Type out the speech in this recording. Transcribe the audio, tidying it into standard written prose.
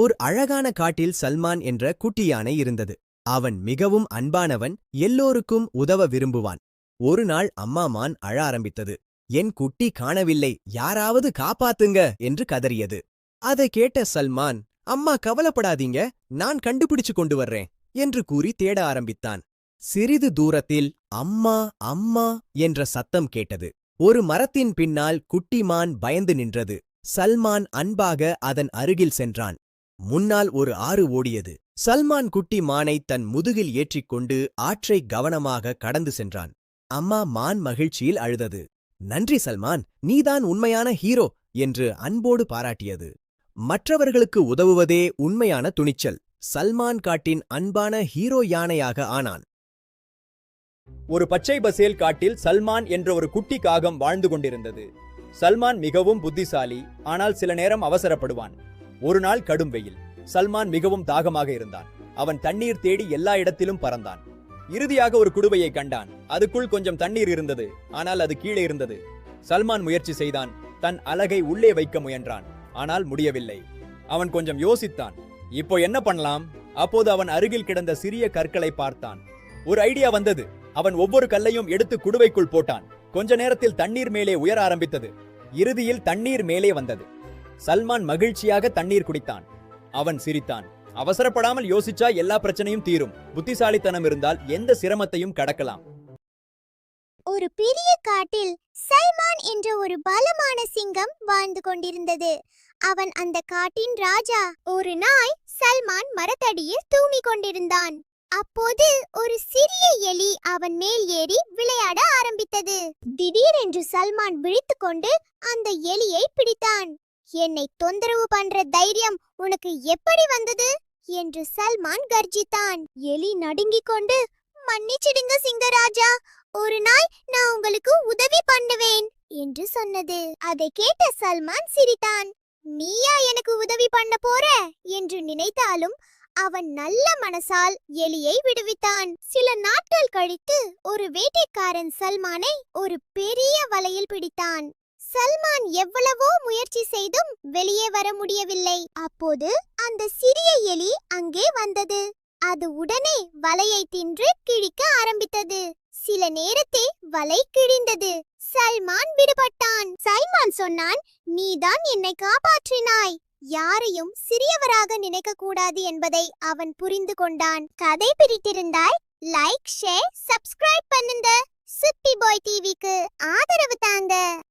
ஒரு அழகான காட்டில் சல்மான் என்ற குட்டி யானை இருந்தது. அவன் மிகவும் அன்பானவன், எல்லோருக்கும் உதவ விரும்புவான். ஒரு நாள் அம்மா மான் அழ ஆரம்பித்தது. என் குட்டி காணவில்லை, யாராவது காப்பாத்துங்க என்று கதறியது. அதை கேட்ட சல்மான், அம்மா கவலைப்படாதீங்க, நான் கண்டுபிடிச்சு கொண்டு வர்றேன் என்று கூறி தேட ஆரம்பித்தான். சிறிது தூரத்தில் அம்மா அம்மா என்ற சத்தம் கேட்டது. ஒரு மரத்தின் பின்னால் குட்டி மான் பயந்து நின்றது. சல்மான் அன்பாக அதன் அருகில் சென்றான். முன்னால் ஒரு ஆறு ஓடியது. சல்மான் குட்டி மானை தன் முதுகில் ஏற்றிக்கொண்டு ஆற்றை கவனமாக கடந்து சென்றான். அம்மா மான் மகிழ்ச்சியில் அழுதது. நன்றி சல்மான், நீதான் உண்மையான ஹீரோ என்று அன்போடு பாராட்டியது. மற்றவர்களுக்கு உதவுவதே உண்மையான துணிச்சல். சல்மான் காட்டின் அன்பான ஹீரோ யானையாக ஆனான். ஒரு பச்சை பசேல் காட்டில் சல்மான் என்ற ஒரு குட்டி காகம் வாழ்ந்து கொண்டிருந்தது. சல்மான் மிகவும் புத்திசாலி, ஆனால் சில நேரம் அவசரப்படுவான். ஒரு நாள் கடும் வெயில். சல்மான் மிகவும் தாகமாக இருந்தான். அவன் தண்ணீர் தேடி எல்லா இடத்திலும் பறந்தான். இறுதியாக ஒரு குடுவையை கண்டான். அதுக்குள் கொஞ்சம் தண்ணீர் இருந்தது, ஆனால் அது கீழே இருந்தது. சல்மான் முயற்சி செய்தான். தன் அலகை உள்ளே வைக்க முயன்றான், ஆனால் முடியவில்லை. அவன் கொஞ்சம் யோசித்தான். இப்போ என்ன பண்ணலாம்? அப்போது அவன் அருகில் கிடந்த சிறிய கற்களை பார்த்தான். ஒரு ஐடியா வந்தது. அவன் ஒவ்வொரு கல்லையும் எடுத்து குடுவைக்குள் போட்டான். கொஞ்ச நேரத்தில் தண்ணீர் மேலே உயர ஆரம்பித்தது. இறுதியில் தண்ணீர் மேலே வந்தது. சல்மான் மகிழ்ச்சியாக தண்ணீர் குடித்தான். அவன் சிரித்தான். அவசரப்படாமல் யோசிச்சா எல்லா பிரச்சனையும் தீரும். புத்திசாலித்தனம் இருந்தால் எந்த சிரமத்தையும் கடக்கலாம். ஒரு பெரிய காட்டில் சல்மான் என்ற ஒரு பலமான சிங்கம் வாழ்ந்து கொண்டிருந்தது. அவன் அந்த காட்டின் ராஜா. ஒரு நாய் சல்மான் மரத்தடியில் தூங்கிக் கொண்டிருந்தான். அப்போது ஒரு சிறிய எலி அவன் மேல் ஏறி விளையாட ஆரம்பித்தது. திடீரென்று சல்மான் விழித்துக்கொண்டு அந்த எலியை பிடித்தான். என்னை தொந்தரவு பண்ற தைரியம் உனக்கு எப்படி வந்தது என்று சல்மான் கர்ஜித்தான். எலி நடுங்கிக் கொண்டு, மன்னிச்சிடுங்க சிங்கராஜா, ஒரு நாய் நான் உங்களுக்கு உதவி பண்ணுவேன் என்று சொன்னது. அதை கேட்ட சல்மான் சிரித்தான். நீயா எனக்கு உதவி பண்ண போற என்று நினைத்தாலும் அவன் நல்ல மனசால் எலியை விடுவித்தான். சில நாட்கள் கழித்து ஒரு வேட்டைக்காரன் சல்மானை ஒரு பெரிய வலையில் பிடித்தான். சல்மான் எவ்வளவோ முயற்சி செய்தும் வெளியே வர முடியவில்லை. அப்போது அந்த சிறிய எலி அங்கே வந்தது. அது உடனே வலையை தின்று கிழிக்க ஆரம்பித்தது. சில நேரத்தே வலை கிழிந்தது. சல்மான் விடுபட்டான். சல்மான் சொன்னான், நீதான் என்னை காப்பாற்றினாய். யாரையும் சிறியவராக நினைக்க கூடாது என்பதை அவன் புரிந்து கொண்டான். கதை பிடித்திருந்தால் லைக், ஷேர், சப்ஸ்கிரைப் பண்ணுங்க. சுட்டி பாய் டிவிக்கு ஆதரவு தாங்க.